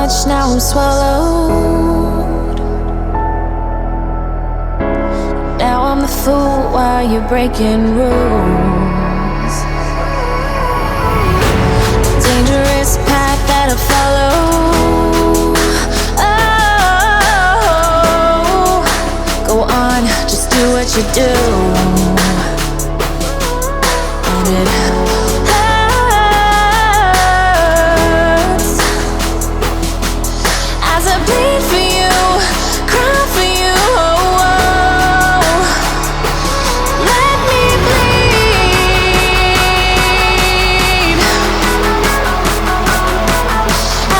much, now I'm swallowed. Now I'm the fool while you're breaking rules. Dangerous path that I follow. Oh, go on, just do what you do. And it hurts as I bleed for you, cry for you. Oh, oh. Let me bleed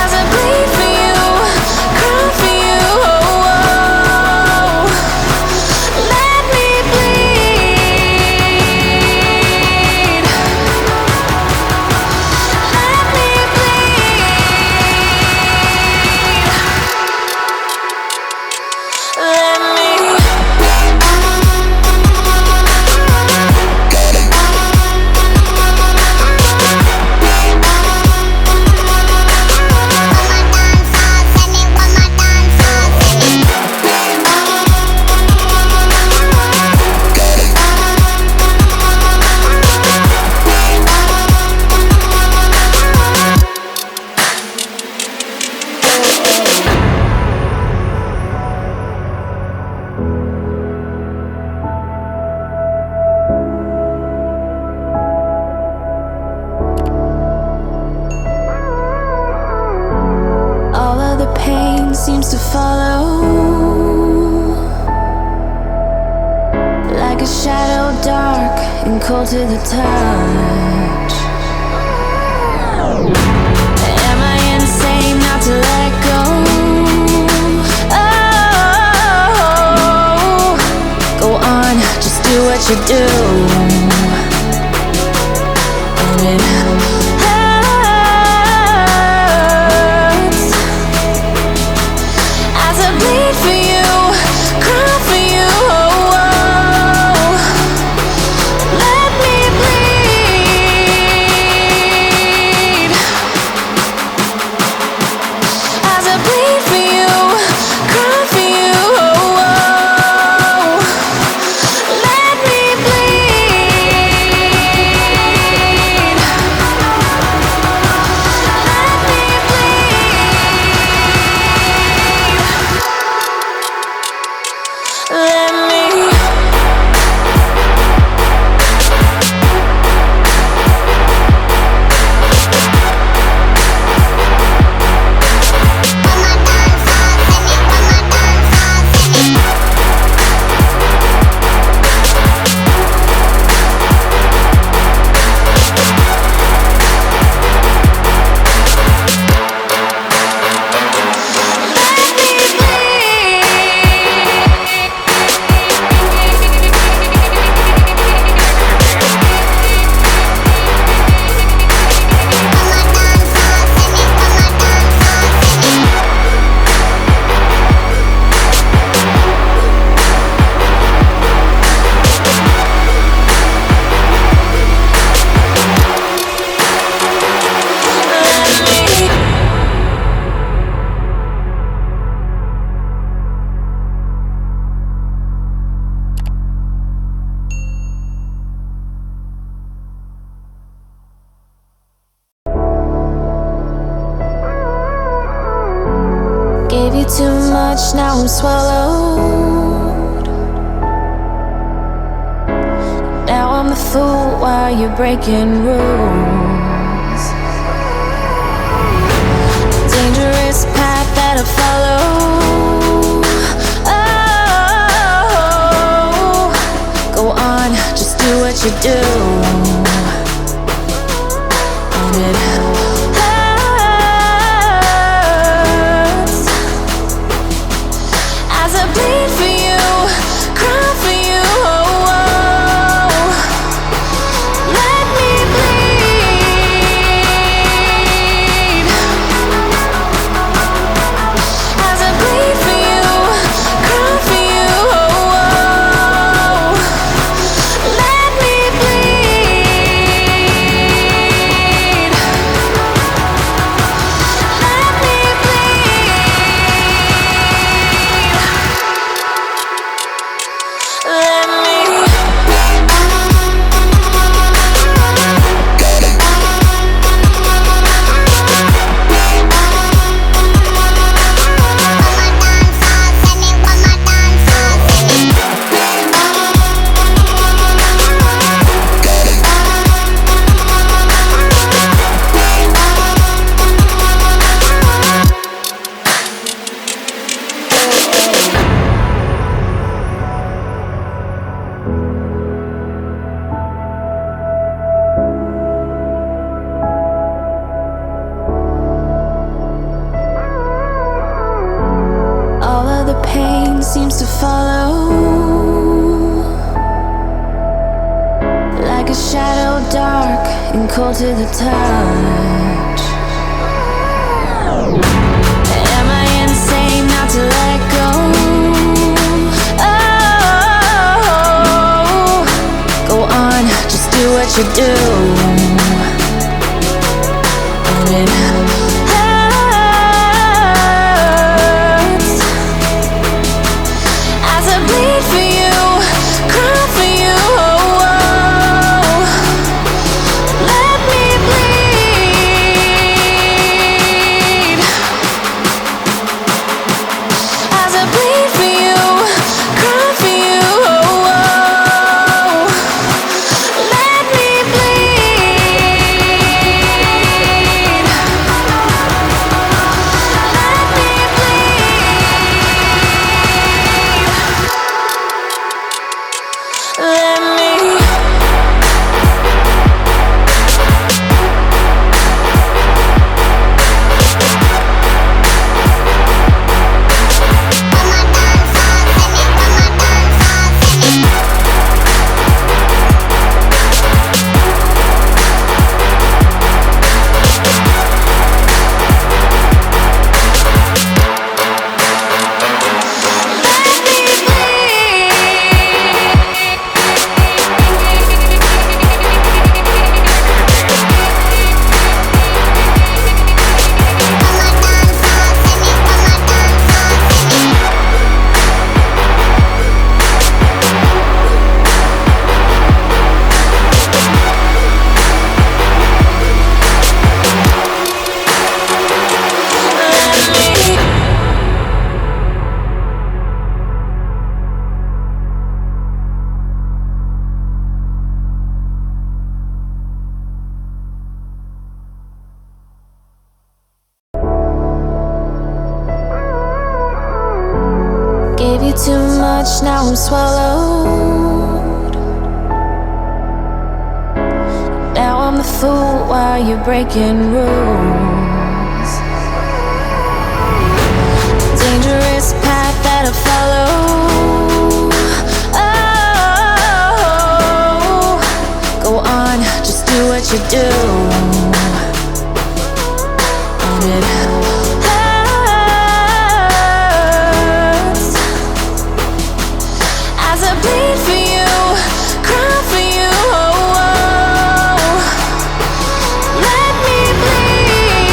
as I bleed for you, cry for you. Oh, oh. Let me bleed. Let me bleed. Let me. All of the pain seems to follow, like a shadow, dark and cold to the touch. Am I insane not to let go? Oh, go on, just do what you do. And it hurts as I bleed for you, cry for you. Oh, oh. Let me bleed as I bleed for you, cry for you. Oh, oh. Let me bleed. Let me bleed. Let me. Gave you too much, now I'm swallowed. Now I'm the fool while you're breaking rules. Dangerous path that I follow. Oh, go on, just do what you do. And it hurts as I bleed for you, cry for you. Oh, oh. Let me bleed as I bleed for you, cry for you. Oh, oh. Let me bleed. like a shadow, dark and cold to the touch. Am I insane not to let go? Oh, go on, just do what you do. And it hurts as I bleed for you, cry for you. Let me bleed as I bleed for you, cry for you. Let me bleed. Let me bleed. Let me. Gave you too much, now I'm swallowed. Now I'm the fool while you're breaking rules. Dangerous path that I follow. Oh, go on, just do what you do. And it as I bleed for you, cry for you. Let me bleed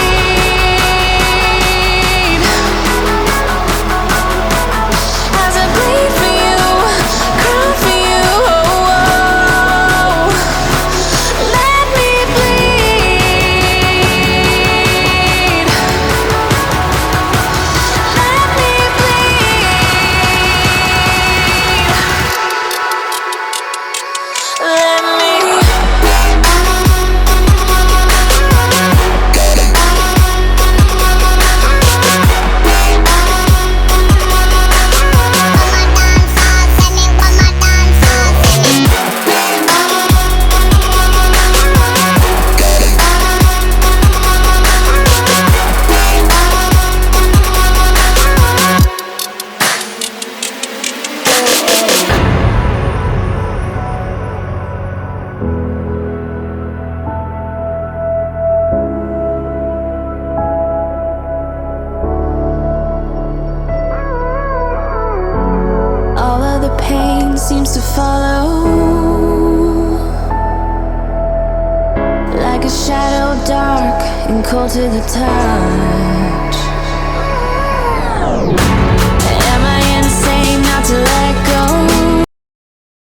as I bleed for you, cry for you. Let me bleed. Let me seems to follow like a shadow, dark and cold to the touch.